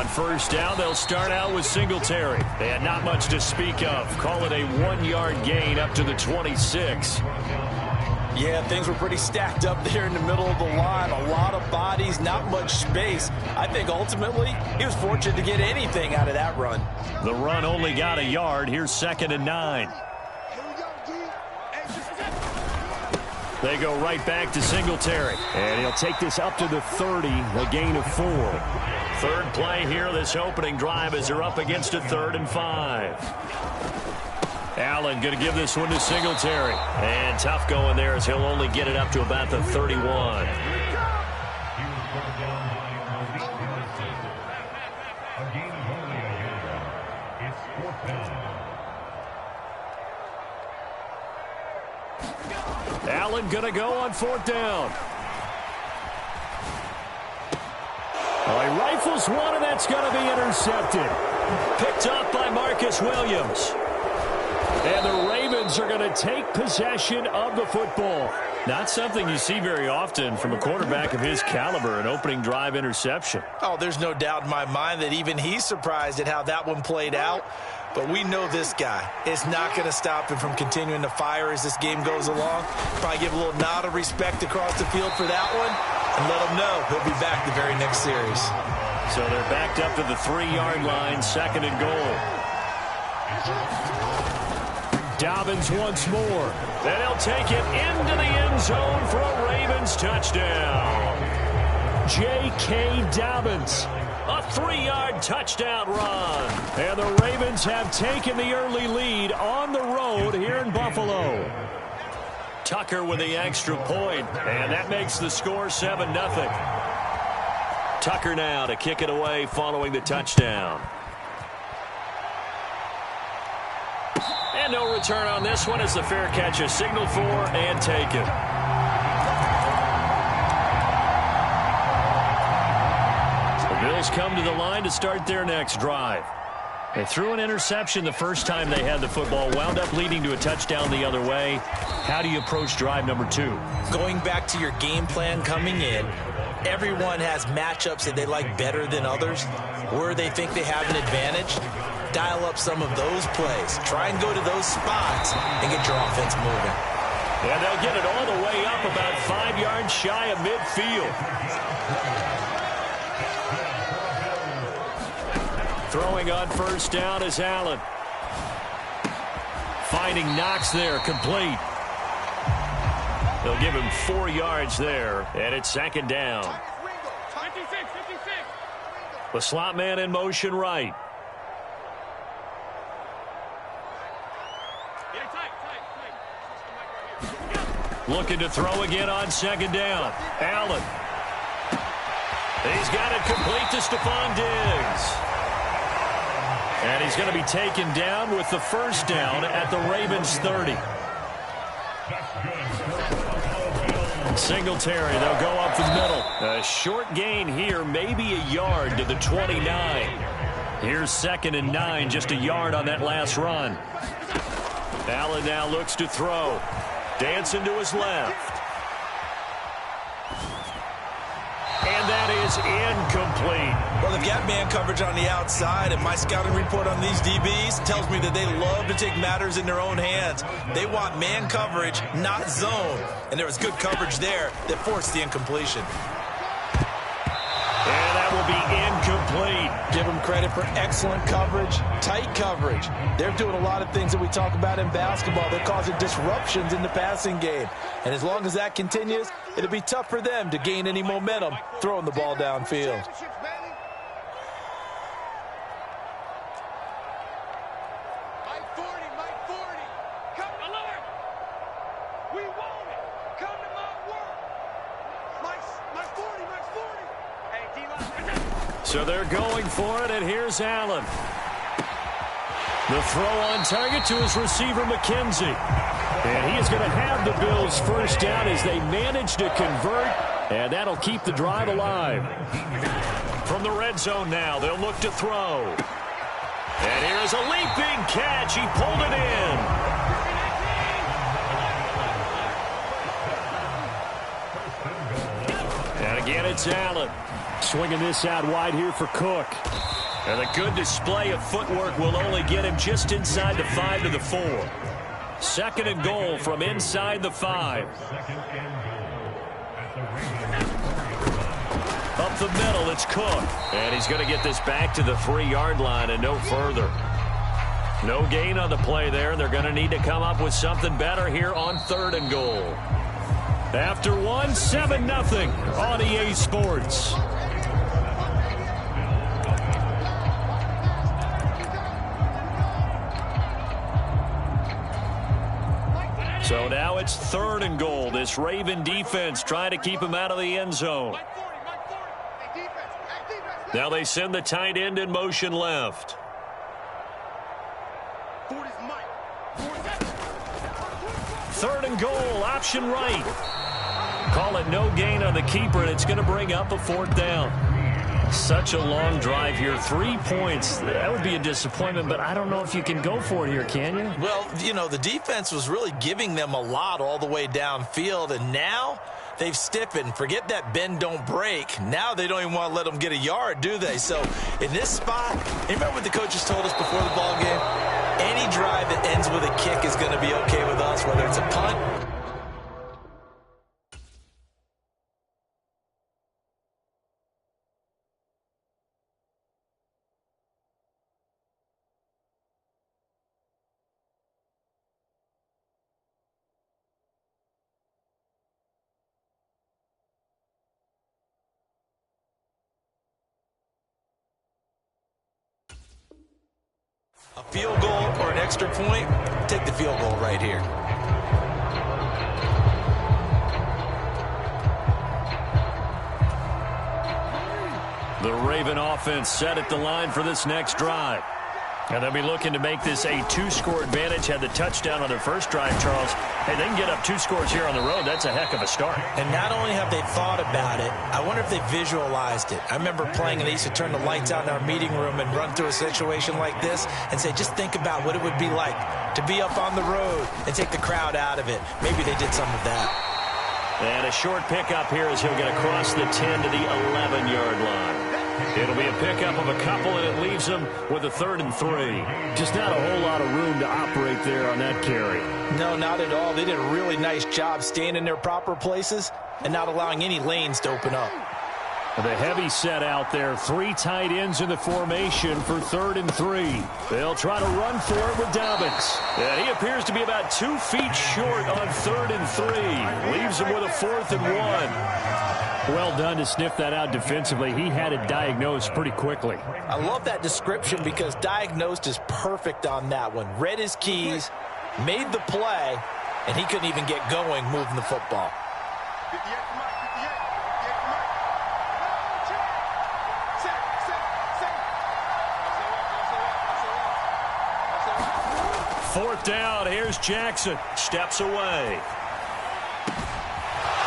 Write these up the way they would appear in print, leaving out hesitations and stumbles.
first down. They'll start out with Singletary. They had not much to speak of. Call it a 1-yard gain up to the 26. Yeah, things were pretty stacked up there in the middle of the line. A lot of bodies, not much space. I think ultimately he was fortunate to get anything out of that run. The run only got a yard. Here's 2nd and 9. They go right back to Singletary. And he'll take this up to the 30, a gain of 4. Third play here, this opening drive, as they're up against a 3rd and 5. Allen going to give this one to Singletary. And tough going there as he'll only get it up to about the 31. Allen going to go on 4th down. Well, he rifles one, and that's going to be intercepted. Picked up by Marcus Williams. And the Ravens are going to take possession of the football. Not something you see very often from a quarterback of his caliber, an opening drive interception. Oh, there's no doubt in my mind that even he's surprised at how that one played out. But we know this guy is not going to stop him from continuing to fire as this game goes along. Probably give a little nod of respect across the field for that one and let him know he'll be back the very next series. So they're backed up to the 3-yard line, 2nd and goal. Dobbins once more. Then he'll take it into the end zone for a Ravens touchdown. J.K. Dobbins. A 3-yard touchdown run. And the Ravens have taken the early lead on the road here in Buffalo. Tucker with the extra point, and that makes the score 7-0. Tucker now to kick it away following the touchdown. And no return on this one as the fair catch is signaled for and taken. The Bills come to the line to start their next drive. They threw an interception the first time they had the football, wound up leading to a touchdown the other way. How do you approach drive number 2? Going back to your game plan coming in, everyone has matchups that they like better than others, where they think they have an advantage. Dial up some of those plays. Try and go to those spots and get your offense moving. And they'll get it all the way up about 5 yards shy of midfield. Throwing on first down is Allen. Finding Knox there, complete. They'll give him 4 yards there, and it's 2nd down. 56. The slot man in motion right. Looking to throw again on 2nd down. Allen. He's got it complete to Stephon Diggs. And he's going to be taken down with the first down at the Ravens 30. Singletary, they'll go up the middle. A short gain here, maybe a yard to the 29. Here's 2nd and 9, just a yard on that last run. Allen now looks to throw. Dancing to his left. And that is incomplete. Well, they've got man coverage on the outside, and my scouting report on these DBs tells me that they love to take matters in their own hands. They want man coverage, not zone. And there was good coverage there that forced the incompletion. And that will be incomplete. Give them credit for excellent coverage, tight coverage. They're doing a lot of things that we talk about in basketball. They're causing disruptions in the passing game. And as long as that continues, it'll be tough for them to gain any momentum throwing the ball downfield. So they're going for it, and here's Allen. The throw on target to his receiver, McKenzie. And he is going to have the Bills first down as they manage to convert, and that'll keep the drive alive. From the red zone now, they'll look to throw. And here's a leaping catch. He pulled it in. And again, it's Allen. Swinging this out wide here for Cook. And a good display of footwork will only get him just inside the 5 to the 4. 2nd and goal from inside the 5. Up the middle, it's Cook. And he's going to get this back to the 3-yard line and no further. No gain on the play there. They're going to need to come up with something better here on 3rd and goal. After 1, 7-0 on EA Sports. So now it's 3rd and goal. This Raven defense trying to keep him out of the end zone. Now they send the tight end in motion left. 3rd and goal, option right. Call it no gain on the keeper, and it's going to bring up a 4th down. Such a long drive here. 3 points. That would be a disappointment, but I don't know if you can go for it here, can you? Well, you know, the defense was really giving them a lot all the way downfield, and now they've stiffened. Forget that bend, don't break. Now they don't even want to let them get a yard, do they? So in this spot, you remember what the coaches told us before the ball game? Any drive that ends with a kick is going to be okay with us, whether it's a punt. A field goal or an extra point, take the field goal right here. The Raven offense set at the line for this next drive. And they'll be looking to make this a 2-score advantage. Had the touchdown on their first drive, Charles. Hey, they can get up 2 scores here on the road. That's a heck of a start. And not only have they thought about it, I wonder if they visualized it. I remember playing, and they used to turn the lights out in our meeting room and run through a situation like this and say, just think about what it would be like to be up on the road and take the crowd out of it. Maybe they did some of that. And a short pickup here as he'll get across the 10 to the 11-yard line. It'll be a pickup of a couple, and it leaves them with a 3rd and 3. Just not a whole lot of room to operate there on that carry. No, not at all. They did a really nice job staying in their proper places and not allowing any lanes to open up. The heavy set out there. 3 tight ends in the formation for 3rd and 3. They'll try to run for it with Dobbins. And he appears to be about 2 feet short on 3rd and 3. Leaves him with a 4th and 1. Well done to sniff that out defensively. He had it diagnosed pretty quickly. I love that description because diagnosed is perfect on that one. Read his keys, made the play, and he couldn't even get going moving the football. Fourth down, here's Jackson. Steps away.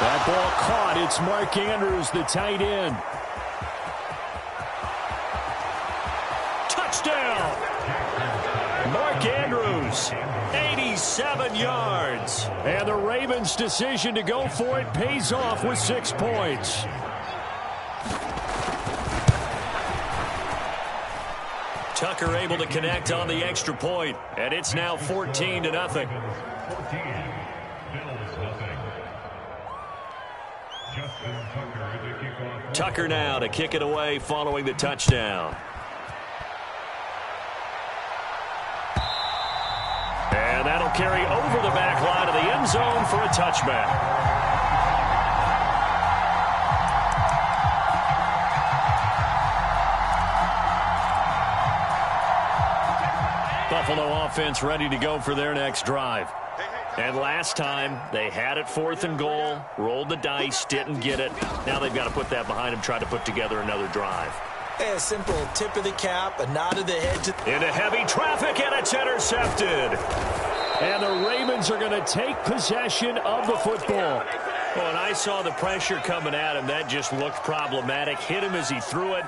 That ball caught. It's Mark Andrews, the tight end. Touchdown! Mark Andrews, 87 yards. And the Ravens' decision to go for it pays off with 6 points. Tucker able to connect on the extra point, and it's now 14-0. Tucker now to kick it away following the touchdown. And that'll carry over the back line of the end zone for a touchback. Buffalo offense ready to go for their next drive. And last time, they had it 4th and goal, rolled the dice, didn't get it. Now they've got to put that behind them, try to put together another drive. Hey, a simple tip of the cap, a nod of the head. Into heavy traffic, and it's intercepted. And the Ravens are going to take possession of the football. Well, and I saw the pressure coming at him. That just looked problematic. Hit him as he threw it.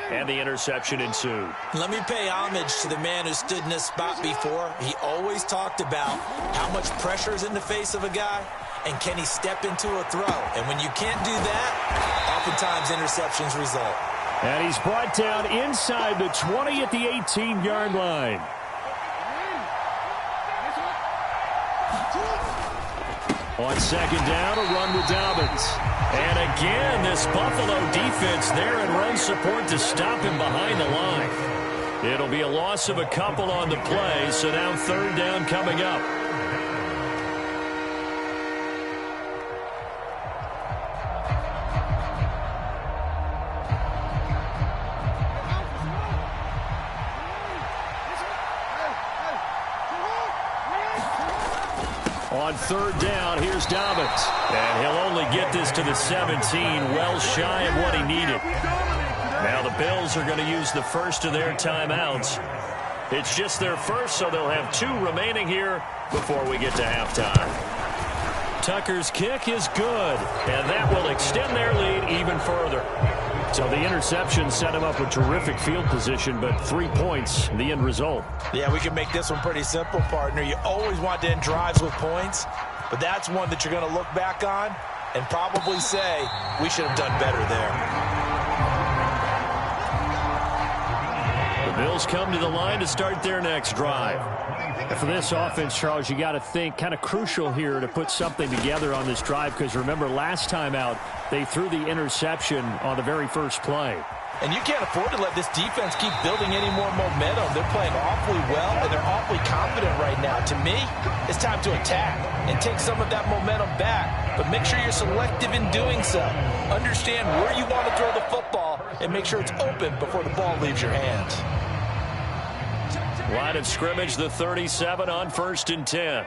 And the interception ensued. Let me pay homage to the man who stood in this spot before. He always talked about how much pressure is in the face of a guy, and can he step into a throw. And when you can't do that, oftentimes interceptions result. And he's brought down inside the 20 at the 18-yard line. On second down, a run with Dobbins. And again, this Buffalo defense there in run support to stop him behind the line. It'll be a loss of a couple on the play, so now third down coming up. On third down, here's Dobbins. And he'll only get this to the 17, well shy of what he needed. Now the Bills are going to use the first of their timeouts. It's just their first, so they'll have 2 remaining here before we get to halftime. Tucker's kick is good, and that will extend their lead even further. So the interception set him up with terrific field position, but 3 points, the end result. Yeah, we can make this one pretty simple, partner. You always want to end drives with points, but that's one that you're going to look back on and probably say, we should have done better there. The Bills come to the line to start their next drive. And for this offense, Charles, you got to think kind of crucial here to put something together on this drive, because remember last time out, they threw the interception on the very first play. And you can't afford to let this defense keep building any more momentum. They're playing awfully well, and they're awfully confident right now. To me, it's time to attack and take some of that momentum back. But make sure you're selective in doing so. Understand where you want to throw the football and make sure it's open before the ball leaves your hands. Line of scrimmage, the 37 on 1st and 10.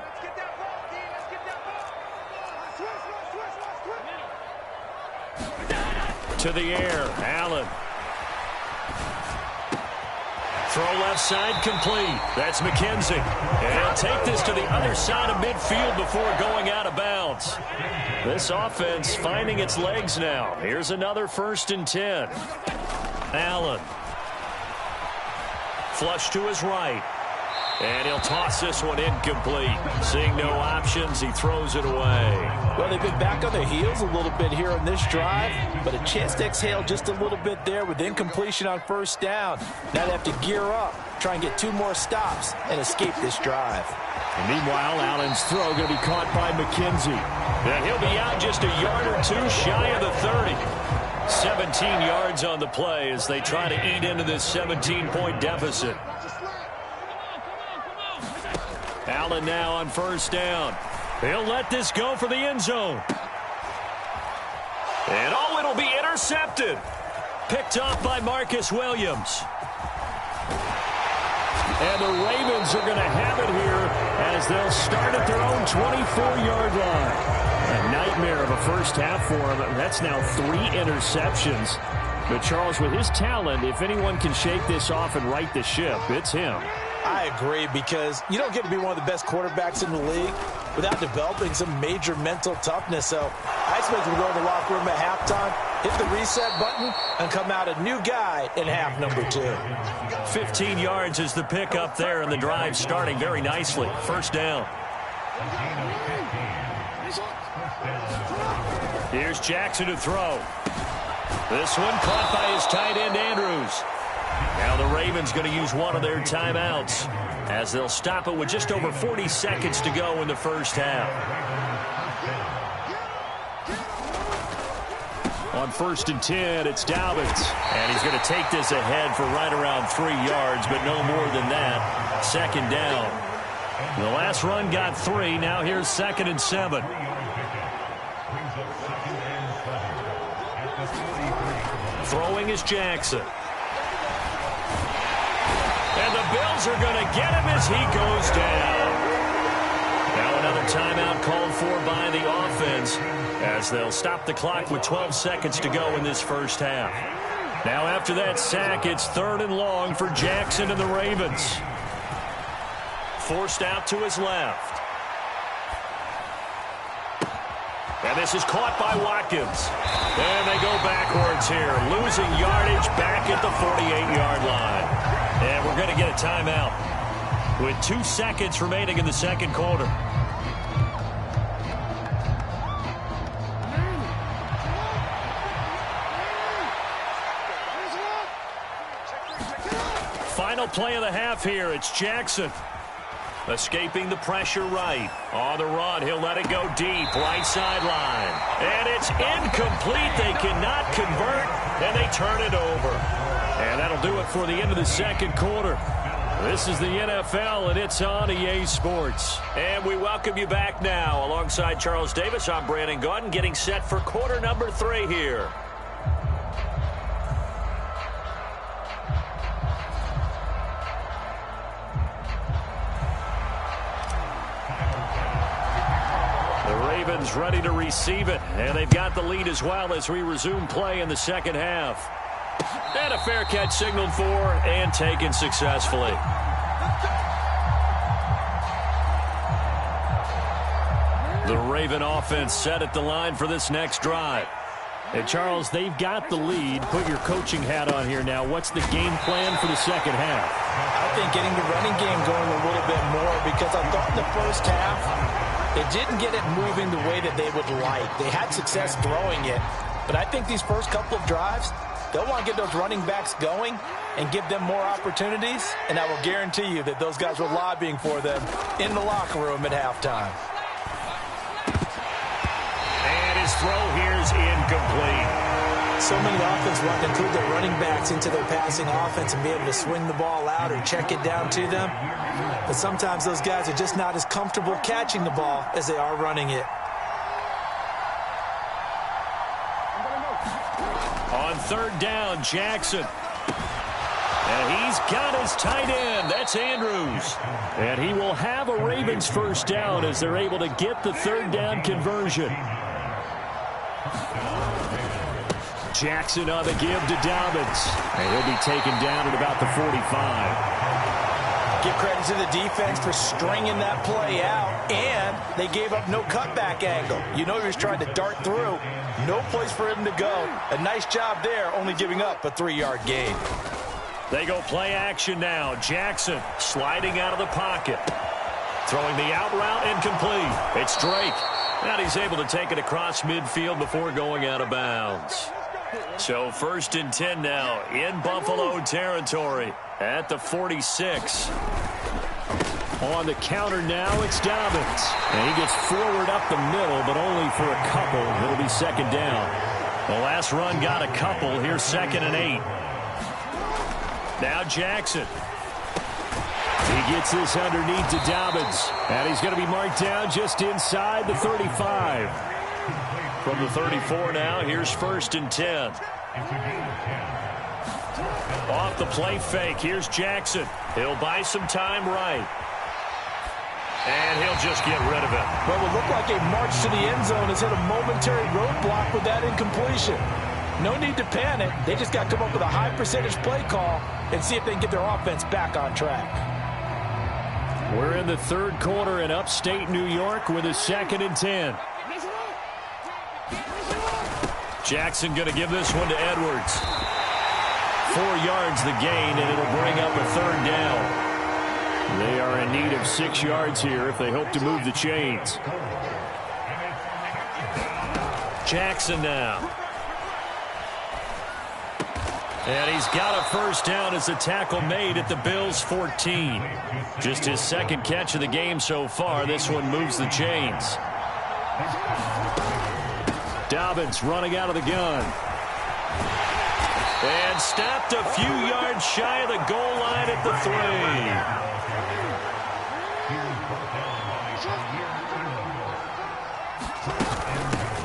To the air, Allen. Throw left side complete. That's McKenzie. And he'll take this to the other side of midfield before going out of bounds. This offense finding its legs now. Here's another 1st and 10. Allen. Flush to his right. And he'll toss this one incomplete. Seeing no options, he throws it away. Well, they've been back on their heels a little bit here on this drive, but a chance to exhale just a little bit there with incompletion on 1st down. Now they have to gear up, try and get 2 more stops, and escape this drive. And meanwhile, Allen's throw going to be caught by McKenzie. And he'll be out just a yard or 2 shy of the 30. 17 yards on the play as they try to eat into this 17-point deficit. Allen now on 1st down. He'll let this go for the end zone. And oh, it'll be intercepted. Picked off by Marcus Williams. And the Ravens are going to have it here as they'll start at their own 24-yard line. A nightmare of a first half for him. That's now 3 interceptions. But Charles, with his talent, if anyone can shake this off and right the ship, it's him. I agree, because you don't get to be one of the best quarterbacks in the league without developing some major mental toughness. So I expect him to go in the locker room at halftime, hit the reset button, and come out a new guy in half number 2. 15 yards is the pickup there, and the drive starting very nicely. 1st down. Here's Jackson to throw. This one caught by his tight end, Andrews. Now the Ravens going to use one of their timeouts as they'll stop it with just over 40 seconds to go in the first half. On 1st and 10, it's Dobbins. And he's going to take this ahead for right around 3 yards, but no more than that. 2nd down. The last run got 3. Now here's 2nd and 7. Throwing is Jackson. And the Bills are going to get him as he goes down. Now another timeout called for by the offense as they'll stop the clock with 12 seconds to go in this first half. Now after that sack, it's 3rd and long for Jackson and the Ravens. Forced out to his left. And this is caught by Watkins. And they go backwards here, losing yardage back at the 48-yard line. And we're going to get a timeout with 2 seconds remaining in the 2nd quarter. final play of the half here. It's Jackson. Escaping the pressure right. On the run, he'll let it go deep. Right sideline. And it's incomplete. They cannot convert, and they turn it over. And that'll do it for the end of the second quarter. This is the NFL, and it's on EA Sports. And we welcome you back now. Alongside Charles Davis, I'm Brandon Gaudin, getting set for quarter number 3 here. Ready to receive it, and they've got the lead as well as we resume play in the second half. And a fair catch signaled for and taken successfully. The Raven offense set at the line for this next drive. And Charles, they've got the lead. Put your coaching hat on here now. What's the game plan for the second half? I think getting the running game going a little bit more, because I thought in the first half they didn't get it moving the way that they would like. They had success throwing it, but I think these first couple of drives, they'll want to get those running backs going and give them more opportunities, and I will guarantee you that those guys were lobbying for them in the locker room at halftime. And his throw here is incomplete. So many offenses want to include their running backs into their passing offense and be able to swing the ball out or check it down to them. But sometimes those guys are just not as comfortable catching the ball as they are running it. On third down, Jackson. And he's got his tight end. That's Andrews. And he will have a Ravens first down as they're able to get the third down conversion. Jackson on the give to Dobbins. And he'll be taken down at about the 45. Give credit to the defense for stringing that play out, and they gave up no cutback angle. You know he was trying to dart through. No place for him to go. A nice job there, only giving up a 3-yard gain. They go play action now. Jackson sliding out of the pocket. Throwing the out route incomplete. It's Drake. And he's able to take it across midfield before going out of bounds. So 1st and 10 now in Buffalo territory at the 46. On the counter now, it's Dobbins. And he gets forward up the middle, but only for a couple. It'll be second down. The last run got a couple. Here's 2nd and 8. Now Jackson. He gets this underneath to Dobbins. And he's going to be marked down just inside the 35. From the 34 now, here's 1st and 10. Off the play fake, here's Jackson. He'll buy some time right. And he'll just get rid of it. Well, it would look like a march to the end zone has hit a momentary roadblock with that incompletion. No need to panic. They just got to come up with a high percentage play call and see if they can get their offense back on track. We're in the third quarter in upstate New York with a 2nd and 10. Jackson going to give this one to Edwards. 4 yards the gain, and it'll bring up a third down. They are in need of 6 yards here if they hope to move the chains. Jackson now. And he's got a first down as the tackle made at the Bills' 14. Just his 2nd catch of the game so far. This one moves the chains. Dobbins running out of the gun. And stopped a few yards shy of the goal line at the 3.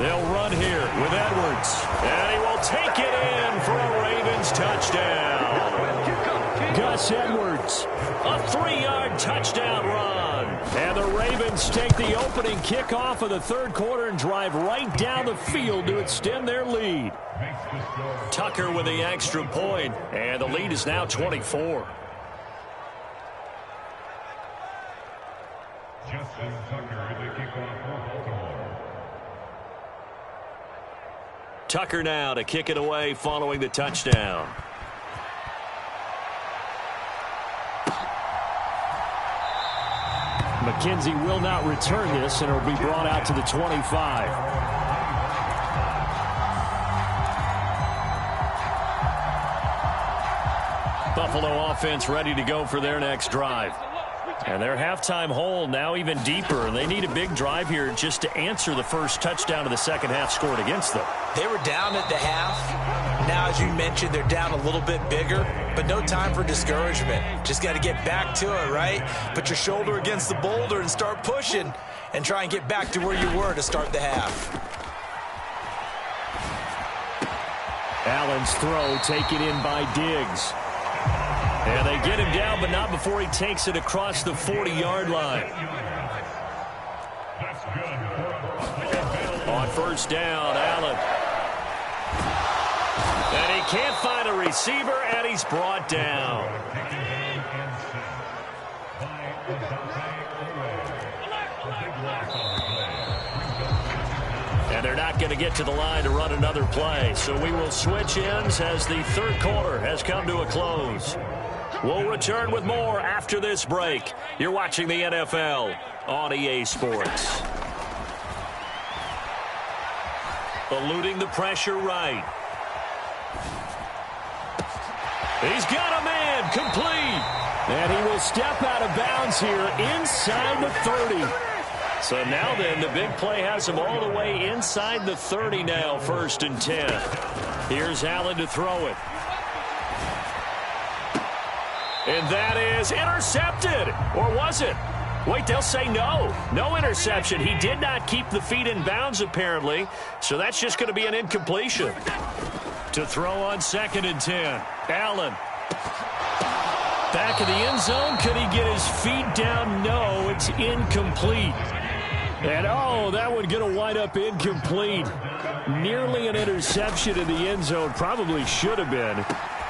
They'll run here with Edwards. And he will take it in for a Ravens touchdown. Gus Edwards, a 3-yard touchdown run. And the Ravens take the opening kickoff of the third quarter and drive right down the field to extend their lead. Tucker with the extra point, and the lead is now 24. Justin Tucker, the kickoff for Baltimore. Tucker now to kick it away following the touchdown. McKenzie will not return this, and it will be brought out to the 25. Buffalo offense ready to go for their next drive. And their halftime hole now even deeper. And they need a big drive here just to answer the first touchdown of the second half scored against them. They were down at the half. Now, as you mentioned, they're down a little bit bigger, but no time for discouragement. Just got to get back to it, right? Put your shoulder against the boulder and start pushing and try and get back to where you were to start the half. Allen's throw taken in by Diggs. And they get him down, but not before he takes it across the 40-yard line. On first down, Allen. And he can't find a receiver, and he's brought down. And they're not going to get to the line to run another play. So we will switch ends as the third quarter has come to a close. We'll return with more after this break. You're watching the NFL on EA Sports. Eluding the pressure right. He's got a man complete. And he will step out of bounds here inside the 30. So now then, the big play has him all the way inside the 30 now, 1st and 10. Here's Allen to throw it. And that is intercepted. Or was it? Wait, they'll say no. No interception. He did not keep the feet in bounds, apparently. So that's just going to be an incompletion. To throw on 2nd and 10. Allen. Back of the end zone. Could he get his feet down? No, it's incomplete. And, oh, that one going to wind up incomplete. Nearly an interception in the end zone. Probably should have been.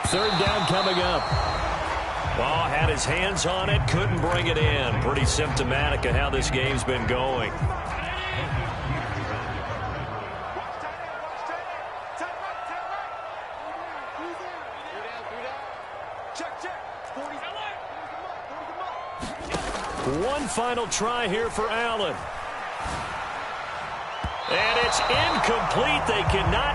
3rd down coming up. Ball had his hands on it, couldn't bring it in. Pretty symptomatic of how this game's been going. One final try here for Allen. And it's incomplete. They cannot...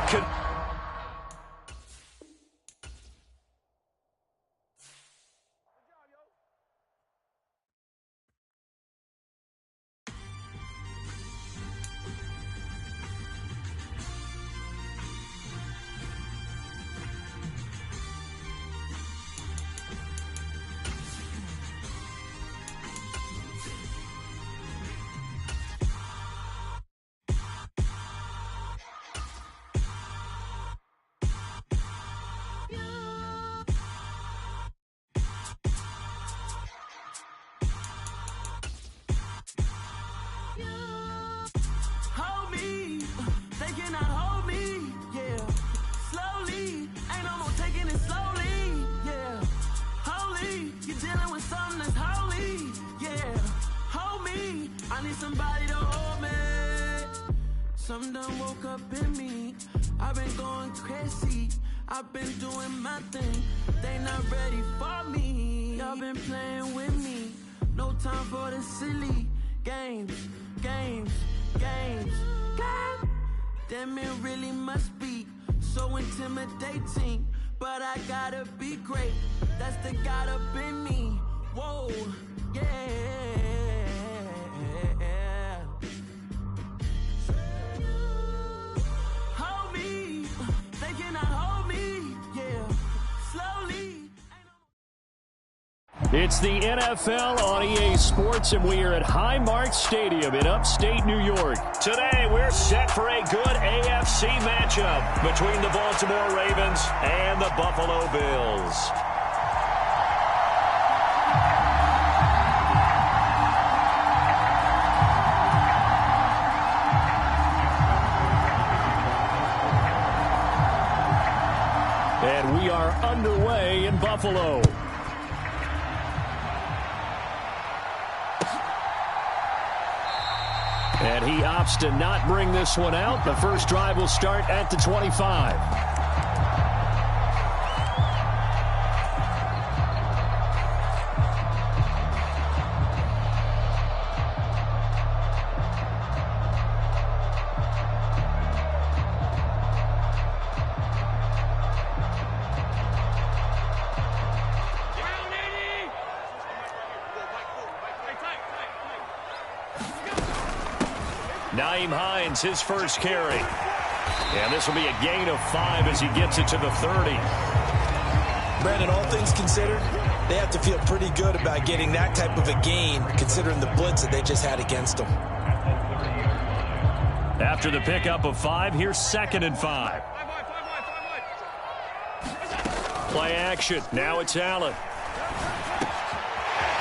Somebody to hold me. Something done woke up in me. I've been going crazy. I've been doing my thing. They not ready for me. Y'all been playing with me. No time for the silly games. God damn, it really must be so intimidating. But I gotta be great. That's the God up in me. Whoa, yeah. It's the NFL on EA Sports, and we are at Highmark Stadium in upstate New York. Today, we're set for a good AFC matchup between the Baltimore Ravens and the Buffalo Bills. And we are underway in Buffalo. And he opts to not bring this one out. The first drive will start at the 25. Nyheim Hines, his first carry. And this will be a gain of 5 as he gets it to the 30. Brandon, all things considered, they have to feel pretty good about getting that type of a gain, considering the blitz that they just had against them. After the pickup of 5, here's 2nd and 5. Play action. Now it's Allen.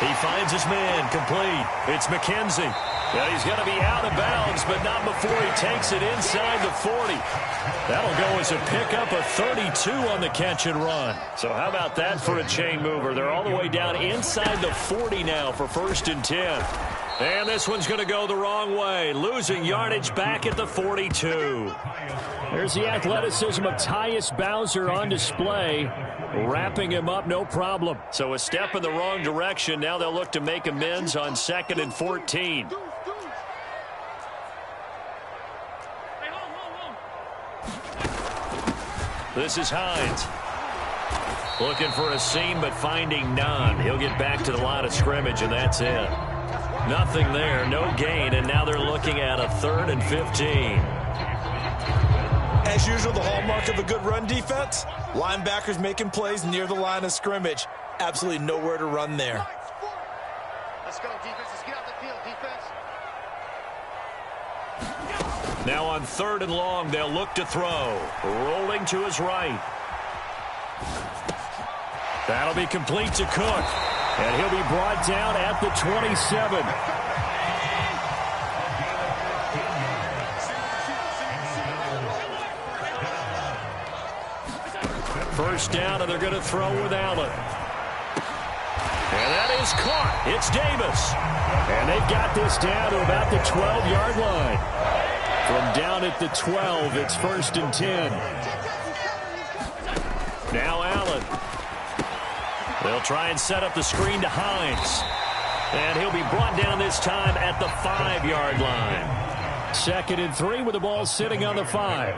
He finds his man. Complete. It's McKenzie. And he's going to be out of bounds, but not before he takes it inside the 40. That'll go as a pickup of 32 on the catch and run. So how about that for a chain mover? They're all the way down inside the 40 now for 1st and 10. And this one's going to go the wrong way, losing yardage back at the 42. There's the athleticism of Tyus Bowser on display, wrapping him up no problem. So a step in the wrong direction. Now they'll look to make amends on 2nd and 14. This is Hines. Looking for a seam, but finding none. He'll get back to the line of scrimmage, and that's it. Nothing there, no gain, and now they're looking at a 3rd and 15. As usual, the hallmark of a good run defense, linebackers making plays near the line of scrimmage. Absolutely nowhere to run there. Let's go, defense. Let's get out the field, defense. Now on 3rd and long, they'll look to throw. Rolling to his right. That'll be complete to Cook. And he'll be brought down at the 27. First down, and they're going to throw with Allen. And that is caught. It's Davis. And they've got this down to about the 12-yard line. From down at the 12, it's 1st and 10. Now Allen. They'll try and set up the screen to Hines. And he'll be brought down this time at the 5-yard line. 2nd and 3 with the ball sitting on the 5.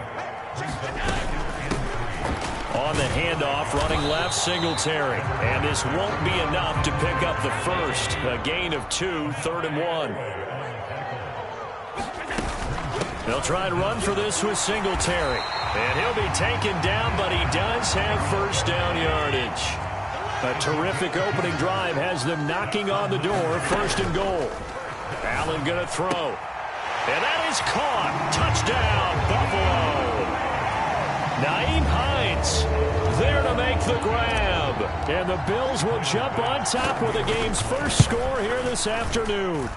On the handoff, running left, Singletary. And this won't be enough to pick up the first. A gain of 2, 3rd and 1. They'll try and run for this with Singletary. And he'll be taken down, but he does have first down yardage. A terrific opening drive has them knocking on the door, 1st and goal. Allen going to throw. And that is caught. Touchdown, Buffalo. Nyheim Hines there to make the grab. And the Bills will jump on top with the game's first score here this afternoon.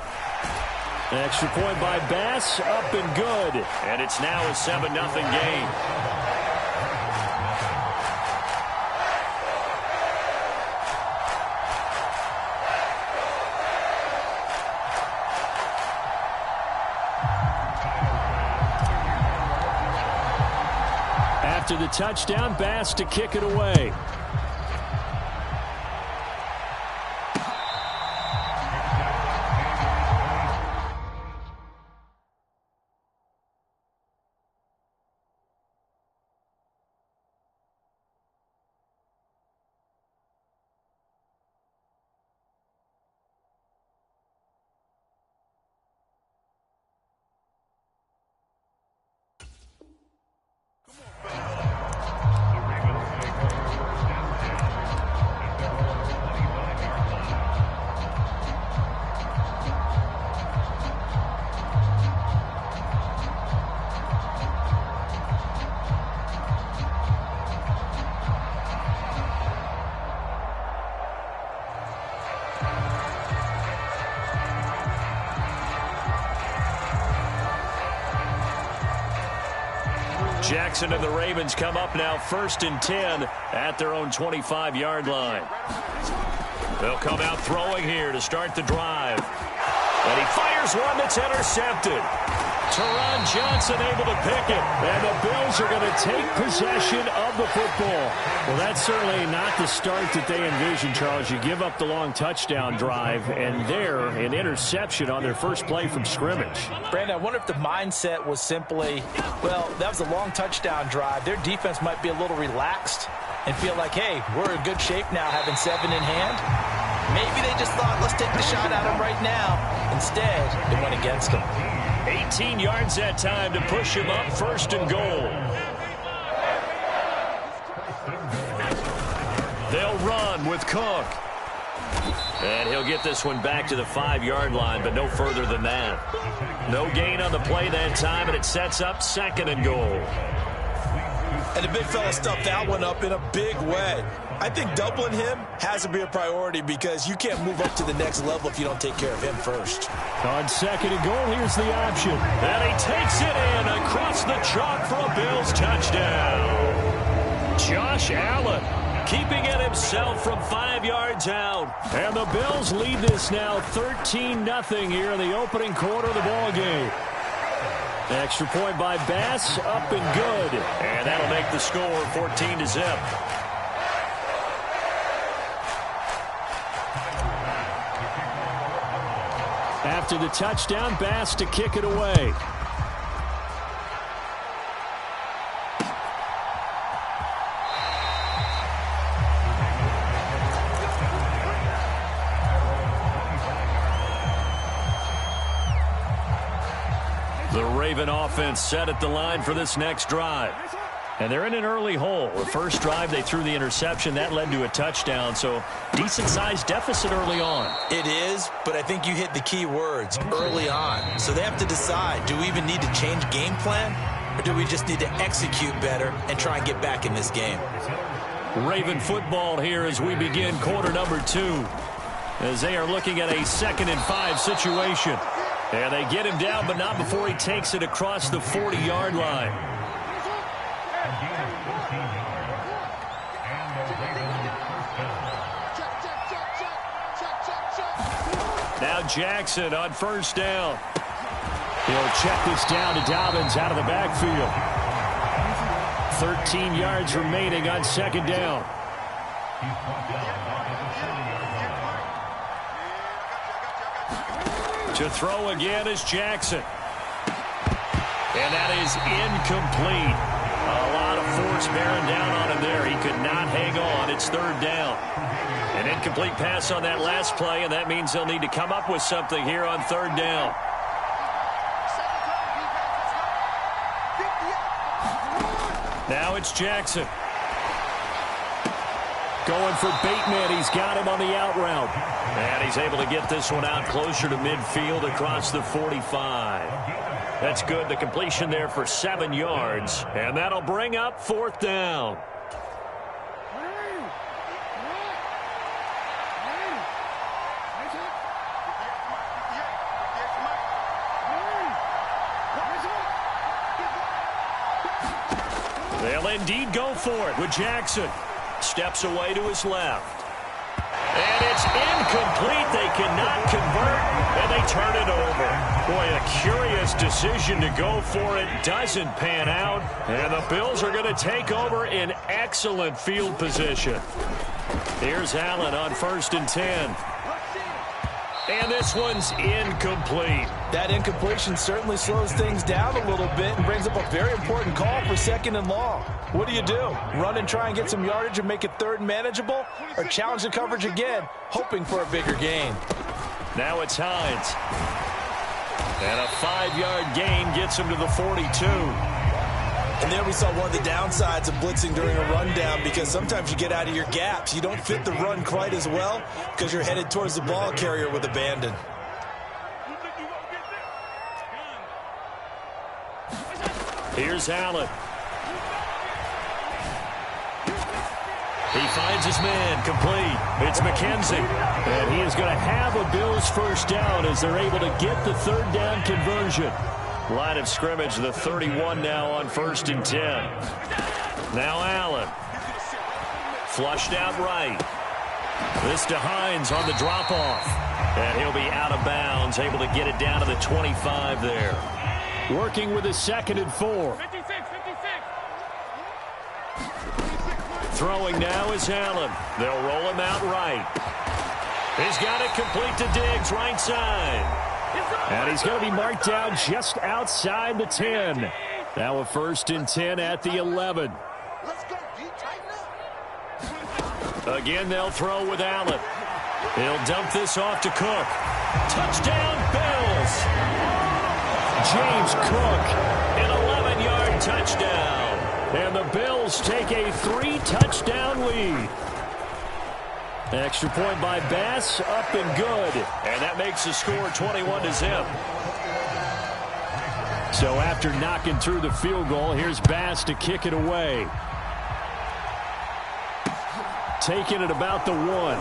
An extra point by Bass, up and good. And it's now a 7-0 game. After the touchdown, Bass to kick it away. Jackson and the Ravens come up now 1st and 10 at their own 25-yard line. They'll come out throwing here to start the drive. And he fires one that's intercepted. Teron Johnson able to pick it. And the Bills are going to take possession of the football. Well, that's certainly not the start that they envisioned, Charles. You give up the long touchdown drive, and there, an interception on their first play from scrimmage. Brandon, I wonder if the mindset was simply, well, that was a long touchdown drive. Their defense might be a little relaxed and feel like, hey, we're in good shape now having 7 in hand. Maybe they just thought, let's take the shot at them right now. Instead, it went against them. 18 yards that time to push him up 1st and goal. They'll run with Cook. And he'll get this one back to the 5-yard line, but no further than that. No gain on the play that time, and it sets up 2nd and goal. And the big fella stuffed that one up in a big way. I think doubling him has to be a priority because you can't move up to the next level if you don't take care of him first. On 2nd and goal, here's the option. And he takes it in across the chalk for a Bills touchdown. Josh Allen keeping it himself from 5 yards out. And the Bills lead this now 13-0 here in the opening quarter of the ball game. Extra point by Bass, up and good. And that'll make the score 14-0. After the touchdown, Bass to kick it away. The Raven offense set at the line for this next drive. And they're in an early hole. The first drive, they threw the interception. That led to a touchdown, so decent-sized deficit early on. It is, but I think you hit the key words, early on. So they have to decide, do we even need to change game plan, or do we just need to execute better and try and get back in this game? Raven football here as we begin quarter number 2, as they are looking at a 2nd and 5 situation. And they get him down, but not before he takes it across the 40-yard line. Now Jackson on 1st down. He'll check this down to Dobbins out of the backfield. 13 yards remaining on 2nd down. To throw again is Jackson. And that is incomplete. A lot of force bearing down on him there. He could not hang on. It's 3rd down. An incomplete pass on that last play, and that means they'll need to come up with something here on 3rd down. Now it's Jackson. Going for Bateman. He's got him on the out route. And he's able to get this one out closer to midfield across the 45. That's good. The completion there for 7 yards. And that'll bring up 4th down. They'll indeed go for it with Jackson. Steps away to his left. And it's incomplete. They cannot convert, and they turn it over. Boy, a curious decision to go for it. Doesn't pan out, and the Bills are going to take over in excellent field position. Here's Allen on 1st and 10. And this one's incomplete. That incompletion certainly slows things down a little bit and brings up a very important call for 2nd and long. What do you do? Run and try and get some yardage and make it 3rd and manageable? Or challenge the coverage again, hoping for a bigger gain? Now it's Hines. And a 5-yard gain gets him to the 42. And there we saw one of the downsides of blitzing during a rundown, because sometimes you get out of your gaps. You don't fit the run quite as well because you're headed towards the ball carrier with abandon. Here's Allen. He finds his man complete. It's McKenzie. And he is going to have a Bills 1st down as they're able to get the 3rd down conversion. Line of scrimmage, the 31 now on 1st and 10. Now Allen. Flushed out right. This to Hines on the drop-off. And he'll be out of bounds, able to get it down to the 25 there. Working with a 2nd and 4. Throwing now is Allen. They'll roll him out right. He's got it complete to Diggs, right side. And he's going to be marked down just outside the 10. Now a 1st and 10 at the 11. Again, they'll throw with Allen. He'll dump this off to Cook. Touchdown, Bills. James Cook, an 11-yard touchdown. And the Bills take a 3-touchdown lead. Extra point by Bass, up and good. And that makes the score 21-0. So after knocking through the field goal, here's Bass to kick it away. Taking it about the 1.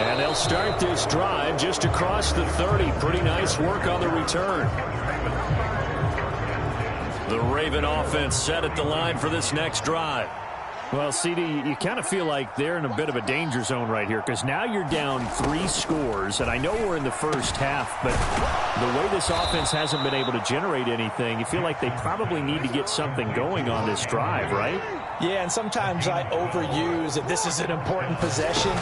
And they'll start this drive just across the 30. Pretty nice work on the return. The Raven offense set at the line for this next drive. Well, CD, you kind of feel like they're in a bit of a danger zone right here because now you're down 3 scores, and I know we're in the first half, but the way this offense hasn't been able to generate anything, you feel like they probably need to get something going on this drive, right? Yeah, and sometimes I overuse that this is an important possession.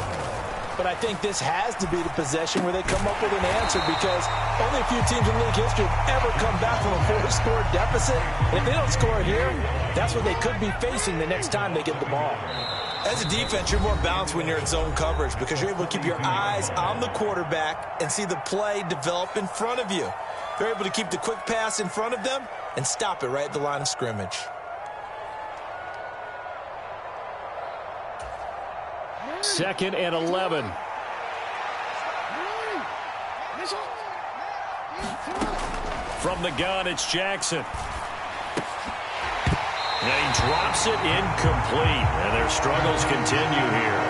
But I think this has to be the possession where they come up with an answer because only a few teams in league history have ever come back from a 4-score deficit. And if they don't score here, that's what they could be facing the next time they get the ball. As a defense, you're more balanced when you're in zone coverage because you're able to keep your eyes on the quarterback and see the play develop in front of you. They're able to keep the quick pass in front of them and stop it right at the line of scrimmage. Second and 11. From the gun, it's Jackson. And he drops it incomplete. And their struggles continue here.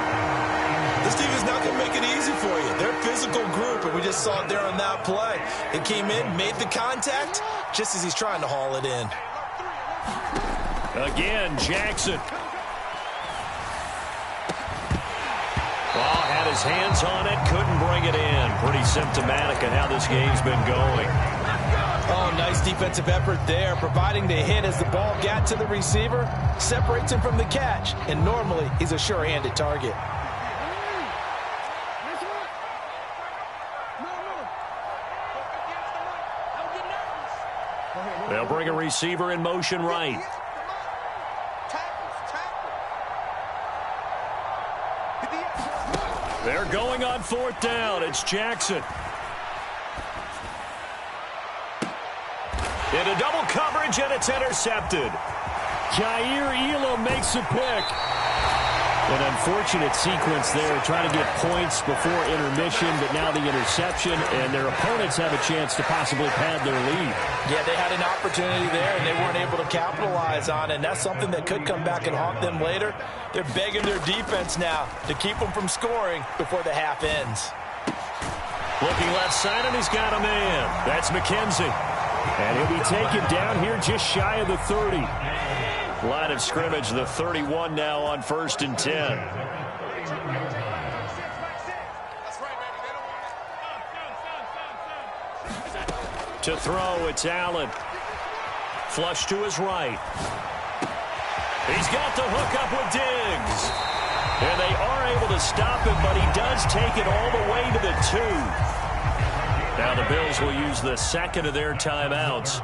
This team is not going to make it easy for you. They're a physical group, and we just saw it there on that play. It came in, made the contact, just as he's trying to haul it in. Again, Jackson. Well, had his hands on it, couldn't bring it in. Pretty symptomatic of how this game's been going. Oh, nice defensive effort there, providing the hit as the ball got to the receiver, separates him from the catch, and normally he's a sure-handed target. They'll bring a receiver in motion right. They're going on 4th down. It's Jackson. Into double coverage, and it's intercepted. Jair Elam makes a pick. An unfortunate sequence there, trying to get points before intermission, but now the interception, and their opponents have a chance to possibly pad their lead. Yeah, they had an opportunity there, and they weren't able to capitalize on it, and that's something that could come back and haunt them later. They're begging their defense now to keep them from scoring before the half ends. Looking left side, and he's got a man. That's McKenzie. And he'll be taken down here just shy of the 30. Line of scrimmage, the 31 now on 1st and 10. To throw, it's Allen. Flush to his right. He's got the hook up with Diggs. And they are able to stop him, but he does take it all the way to the 2. Now the Bills will use the second of their timeouts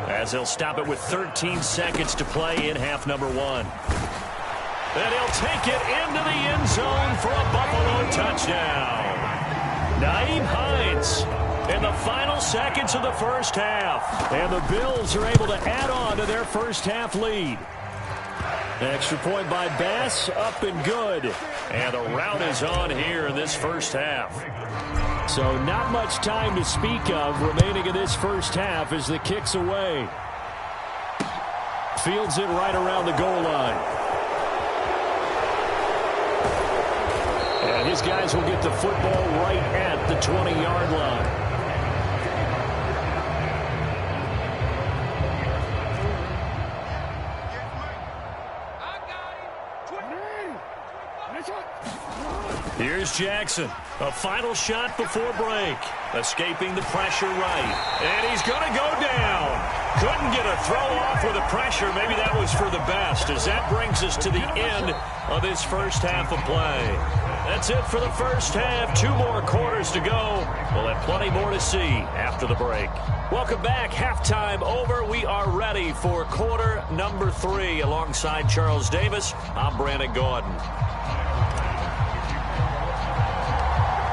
as they'll stop it with 13 seconds to play in half number 1. And he'll take it into the end zone for a Buffalo touchdown. Nyheim Hines in the final seconds of the first half. And the Bills are able to add on to their first half lead. Extra point by Bass, up and good. And the rout is on here in this first half. So not much time to speak of remaining in this first half as the kick's away. Fields it right around the goal line. And his guys will get the football right at the 20-yard line. Here's Jackson. A final shot before break. Escaping the pressure right. And he's going to go down. Couldn't get a throw off with the pressure. Maybe that was for the best, as that brings us to the end of this first half of play. That's it for the first half. 2 more quarters to go. We'll have plenty more to see after the break. Welcome back. Halftime over. We are ready for quarter number 3. Alongside Charles Davis, I'm Brandon Gordon.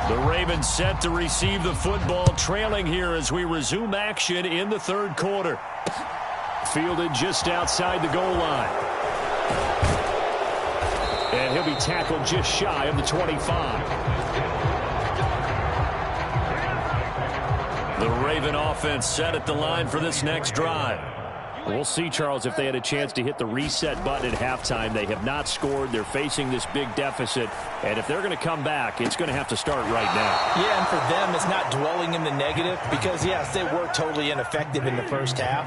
The Ravens set to receive the football, trailing here as we resume action in the third quarter. Fielded just outside the goal line. And he'll be tackled just shy of the 25. The Raven offense set at the line for this next drive. We'll see, Charles, if they had a chance to hit the reset button at halftime. They have not scored. They're facing this big deficit. And if they're going to come back, it's going to have to start right now. Yeah, and for them, it's not dwelling in the negative because, yes, they were totally ineffective in the first half.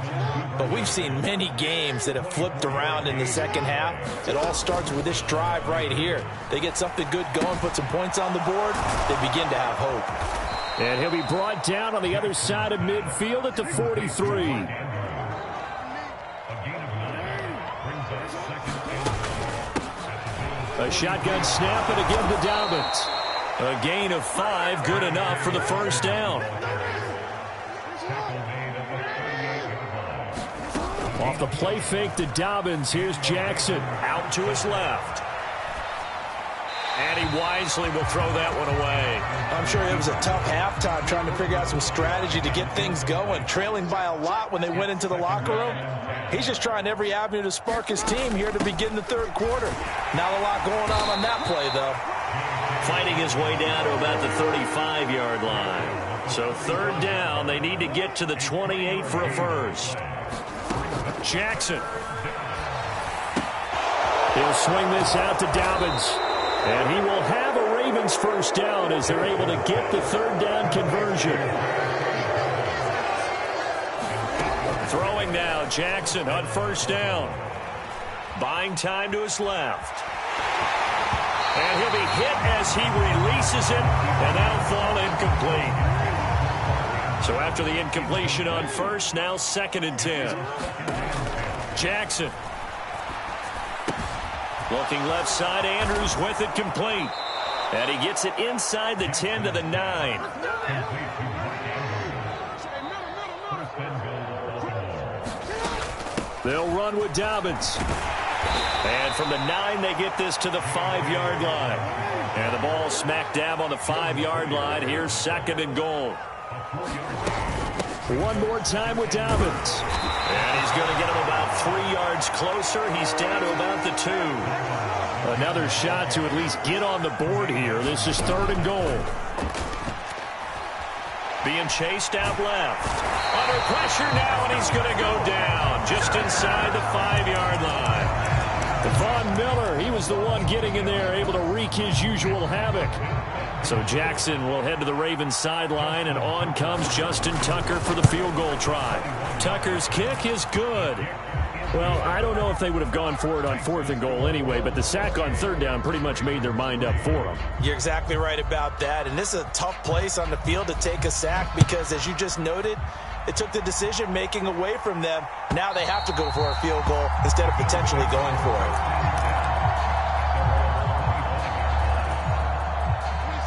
But we've seen many games that have flipped around in the second half. It all starts with this drive right here. They get something good going, put some points on the board, they begin to have hope. And he'll be brought down on the other side of midfield at the 43. A shotgun snap, and again to Dobbins. A gain of 5, good enough for the first down. Off the play fake to Dobbins, here's Jackson out to his left. And he wisely will throw that one away. I'm sure it was a tough halftime trying to figure out some strategy to get things going. Trailing by a lot when they went into the locker room. He's just trying every avenue to spark his team here to begin the third quarter. Not a lot going on that play, though. Fighting his way down to about the 35-yard line. So third down, they need to get to the 28 for a first. Jackson. He'll swing this out to Dobbins. And he will have a Ravens first down as they're able to get the third down conversion. Throwing now, Jackson on first down. Buying time to his left. And he'll be hit as he releases it, and that'll fall incomplete. So after the incompletion on first, now 2nd and 10. Jackson. Looking left side, Andrews with it complete. And he gets it inside the 10 to the 9. They'll run with Dobbins. And from the 9, they get this to the 5-yard line. And the ball smack dab on the 5-yard line. Here's 2nd and goal. One more time with Dobbins. And he's going to get him about 3 yards closer. He's down to about the 2. Another shot to at least get on the board here. This is 3rd and goal. Being chased out left. Under pressure now, and he's going to go down just inside the 5-yard line. Von Miller, he was the one getting in there, able to wreak his usual havoc. So Jackson will head to the Ravens sideline, and on comes Justin Tucker for the field goal try. Tucker's kick is good. Well, I don't know if they would have gone for it on 4th and goal anyway, but the sack on 3rd down pretty much made their mind up for them. You're exactly right about that, and this is a tough place on the field to take a sack because, as you just noted, it took the decision-making away from them. Now they have to go for a field goal instead of potentially going for it.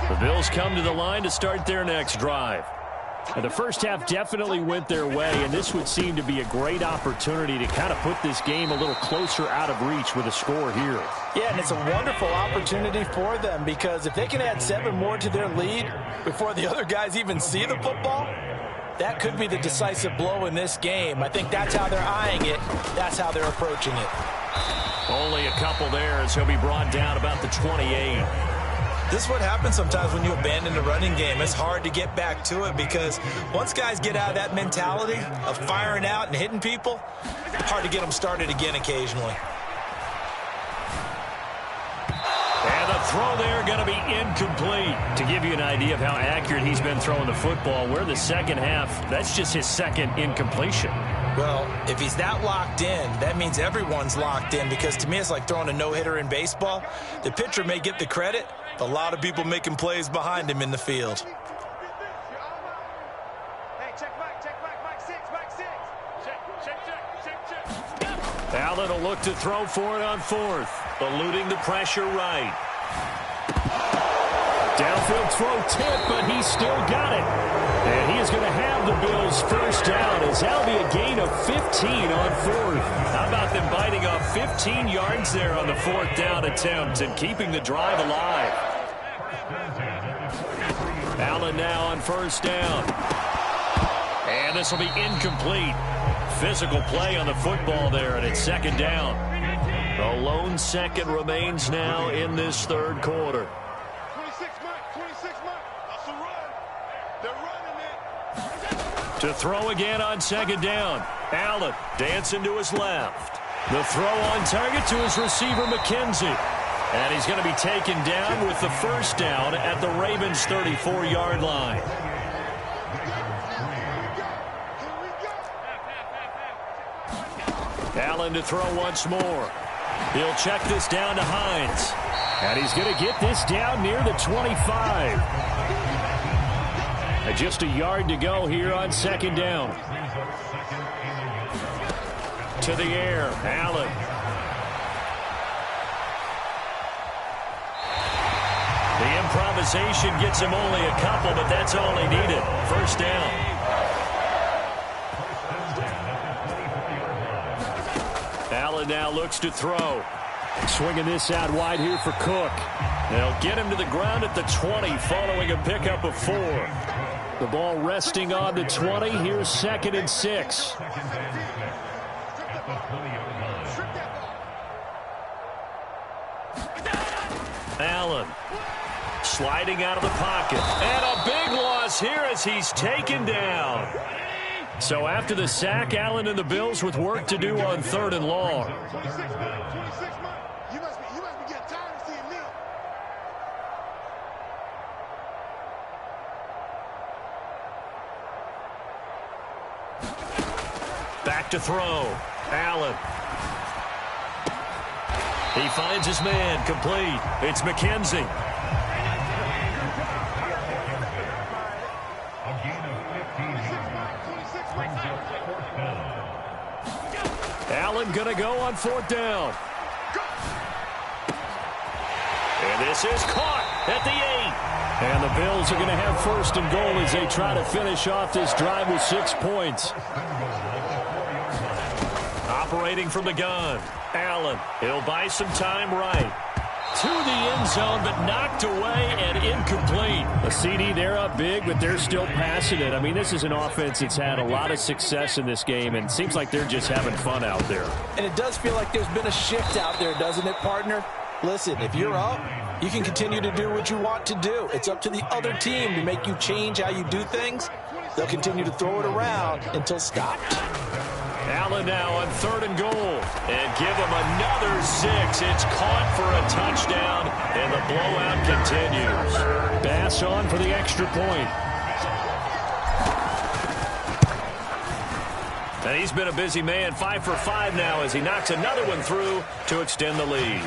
The Bills come to the line to start their next drive. And the first half definitely went their way, and this would seem to be a great opportunity to kind of put this game a little closer out of reach with a score here. Yeah, and it's a wonderful opportunity for them because if they can add 7 more to their lead before the other guys even see the football, that could be the decisive blow in this game. I think that's how they're eyeing it. That's how they're approaching it. Only a couple there as he'll be brought down about the 28. This is what happens sometimes when you abandon the running game. It's hard to get back to it because once guys get out of that mentality of firing out and hitting people, hard to get them started again occasionally. And the throw there going to be incomplete. To give you an idea of how accurate he's been throwing the football, we're in the second half. That's just his 2nd incompletion. Well, if he's that locked in, that means everyone's locked in because to me it's like throwing a no-hitter in baseball. The pitcher may get the credit, but a lot of people making plays behind him in the field. Hey, check back, back 6, back 6. Check. Allen will look to throw for it on 4th, eluding the pressure right. Downfield throw tip, but he's still got it. And he is going to have the Bills first down as that'll be a gain of 15 on 4th. How about them biting off 15 yards there on the 4th down attempt and keeping the drive alive? Allen now on first down. And this will be incomplete. Physical play on the football there, and it's second down. A lone second remains now in this third quarter. 26 months. That's a run. They're running it. To throw again on second down. Allen dancing to his left. The throw on target to his receiver, McKenzie. And he's going to be taken down with the first down at the Ravens' 34-yard line. Allen to throw once more. He'll check this down to Hines. And he's going to get this down near the 25. And just a yard to go here on second down. To the air, Allen. The improvisation gets him only a couple, but that's all he needed. First down. Allen now looks to throw. Swinging this out wide here for Cook. They'll get him to the ground at the 20 following a pickup of 4. The ball resting on the 20. Here's 2nd and 6. Allen sliding out of the pocket. And a big loss here as he's taken down. So after the sack, Allen and the Bills with work to do on 3rd and long. 26 months. You must be getting tired of seeing me. Back to throw. Allen. He finds his man, complete. It's McKenzie. Allen going to go on 4th down. And this is caught at the 8. And the Bills are going to have 1st and goal as they try to finish off this drive with 6 points. Operating from the gun. Allen, he'll buy some time right. To the end zone, but knocked away and incomplete. A CD, they're up big, but they're still passing it. I mean, this is an offense that's had a lot of success in this game, and it seems like they're just having fun out there. And it does feel like there's been a shift out there, doesn't it, partner? Listen, if you're up, you can continue to do what you want to do. It's up to the other team to make you change how you do things. They'll continue to throw it around until stopped. Allen now on 3rd and goal. And give him another 6. It's caught for a touchdown, and the blowout continues. Bass on for the extra point. And he's been a busy man, 5 for 5 now as he knocks another one through to extend the lead.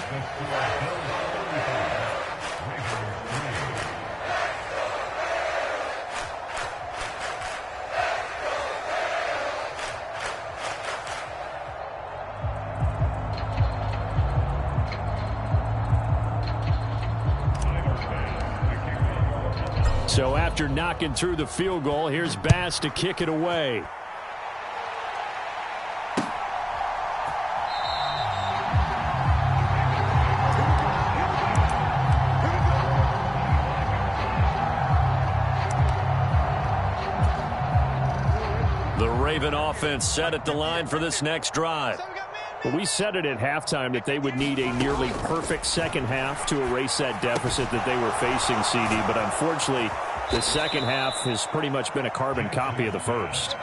So after knocking through the field goal, here's Bass to kick it away. The Raven offense set at the line for this next drive. Well, we said it at halftime that they would need a nearly perfect second half to erase that deficit that they were facing, CD. But unfortunately, the second half has pretty much been a carbon copy of the first.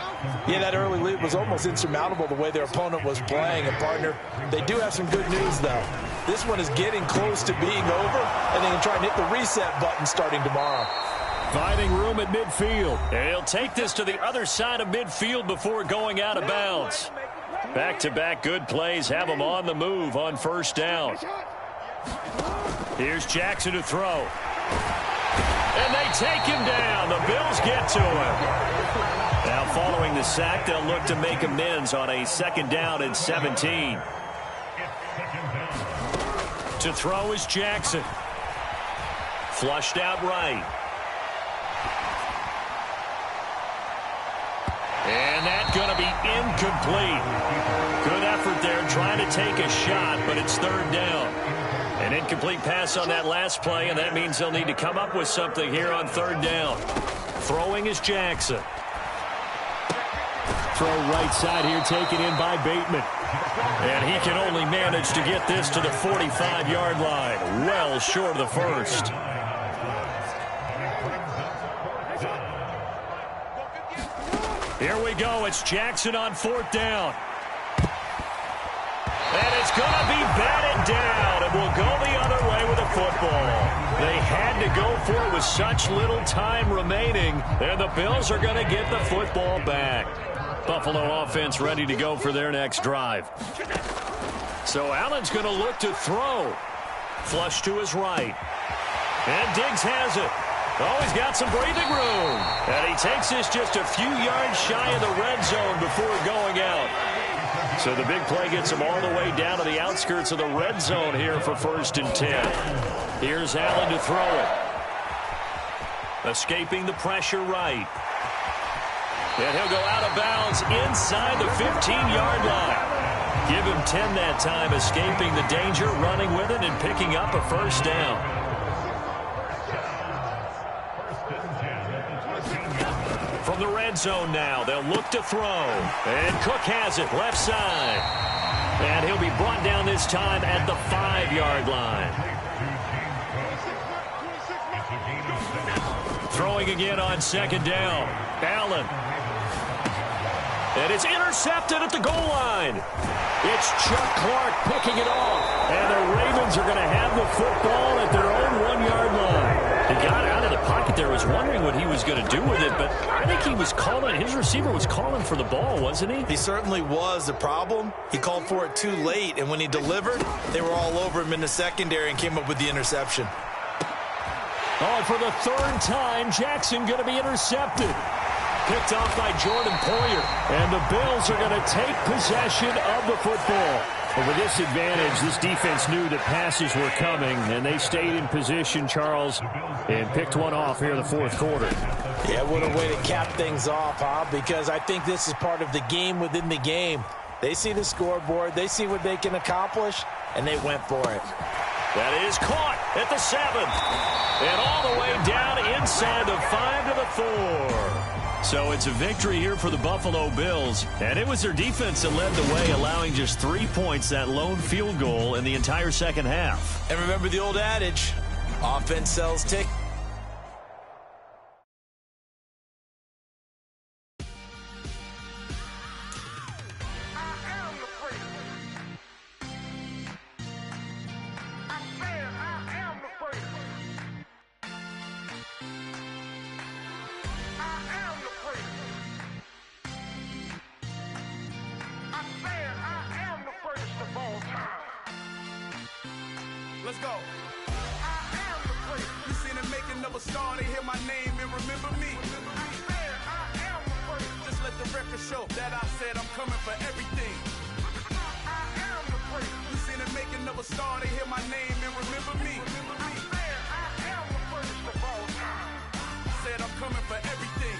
Yeah, that early lead was almost insurmountable the way their opponent was playing. And, partner, they do have some good news, though. This one is getting close to being over, and they can try and hit the reset button starting tomorrow. Finding room at midfield. And he'll take this to the other side of midfield before going out of bounds. Back-to-back good plays have him on the move on first down. Here's Jackson to throw. And they take him down. The Bills get to him. Now following the sack, they'll look to make amends on a 2nd down and 17. To throw is Jackson. Flushed out right. And that's going to be incomplete. Good effort there trying to take a shot, but it's 3rd down. An incomplete pass on that last play, and that means they'll need to come up with something here on third down. Throwing is Jackson. Throw right side here taken in by Bateman. And he can only manage to get this to the 45-yard line. Well short of the first. Here we go. It's Jackson on fourth down. And it's going to be batted down, and will go the other way with the football. They had to go for it with such little time remaining, and the Bills are going to get the football back. Buffalo offense ready to go for their next drive. So Allen's going to look to throw. Flush to his right. And Diggs has it. Oh, he's got some breathing room. And he takes this just a few yards shy of the red zone before going out. So the big play gets him all the way down to the outskirts of the red zone here for 1st and 10. Here's Allen to throw it. Escaping the pressure right. And he'll go out of bounds inside the 15-yard line. Give him 10 that time, escaping the danger, running with it, and picking up a first down. From the red zone now, they'll look to throw. And Cook has it, left side. And he'll be brought down this time at the 5-yard line. Throwing again on second down. Allen. And it's intercepted at the goal line. It's Chuck Clark picking it off. And the Ravens are going to have the football at their own 1-yard line. He got out of the pocket there, was wondering what he was going to do with it, but I think he was calling, his receiver was calling for the ball, wasn't he? He certainly was. The problem, he called for it too late, and when he delivered, they were all over him in the secondary and came up with the interception. Oh, and for the third time, Jackson going to be intercepted. Picked off by Jordan Poyer. And the Bills are going to take possession of the football. But with this advantage, this defense knew that passes were coming, and they stayed in position, Charles, and picked one off here in the fourth quarter. Yeah, what a way to cap things off, huh? Because I think this is part of the game within the game. They see the scoreboard, they see what they can accomplish, and they went for it. That is caught at the 7. And all the way down inside the 5 to the 4. So it's a victory here for the Buffalo Bills. And it was their defense that led the way, allowing just 3 points, that lone field goal in the entire second half. And remember the old adage, offense sells tickets. Let's go. I am the great. You seen the making of a star, they hear my name and remember me. I am the great. Just let the record show that I said I'm coming for everything. I am the great. You seen the making of a star, they hear my name and remember me. I am the greatest of all time. Said I'm coming for everything.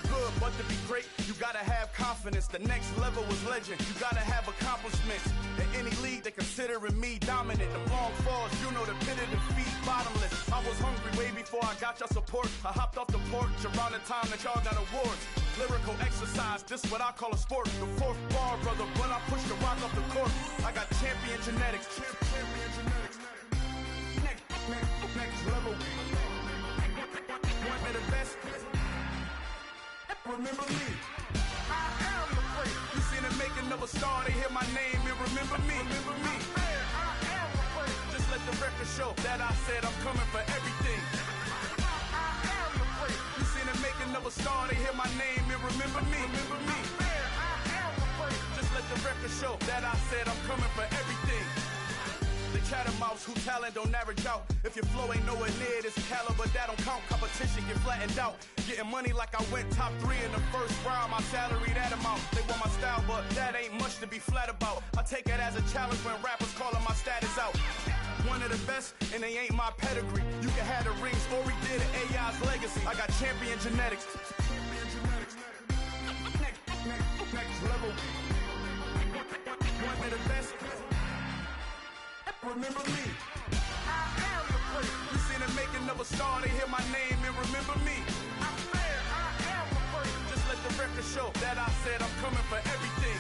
Good, but to be great, you gotta have confidence. The next level was legend. You gotta have accomplishments. In any league, they considering me dominant. The long falls, you know the pit of defeat, bottomless. I was hungry way before I got your support. I hopped off the porch around the time that y'all got awards. Lyrical exercise, this what I call a sport. The fourth bar, brother, when I push the rock off the court. I got champion genetics. Champion genetics. Next level. One of the best. Remember me. I am the great. You seen the making of a star, they hear my name and remember me. Remember me. I am the great. Just let the record show that I said I'm coming for everything. I am the great. You seen the making of a star, they hear my name and remember me. Remember me. I am the great. Just let the record show that I said I'm coming for everything. The catamouse who talent don't average out. If your flow ain't nowhere near this caliber, that don't count. Competition get flattened out. Getting money like I went top 3 in the first round. My salary that amount. They want my style, but that ain't much to be flat about. I take it as a challenge when rappers calling my status out. One of the best, and they ain't my pedigree. You can have the rings, or we did it, AI's legacy. I got champion genetics. Next level. One of the best. Remember me. coming for everything.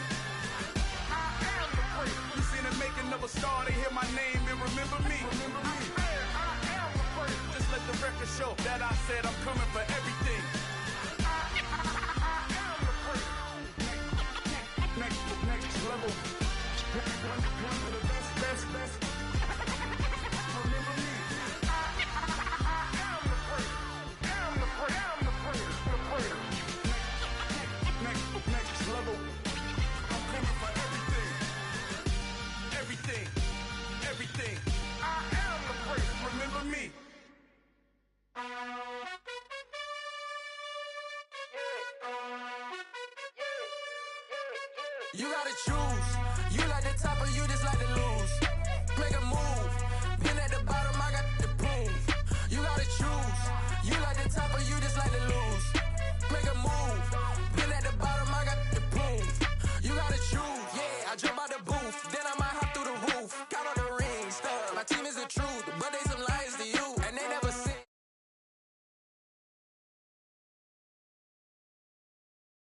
I am the first. You seen the making of a star, they hear my name and remember me. I am the first. Just let the record show that I said I'm coming for everything. I am the first. Next level. One of the best. Remember me. I am the first. Am the first. Next level. I'm coming for everything. Everything. I am the first. Remember me. You gotta choose. You like the top or you just like the lose.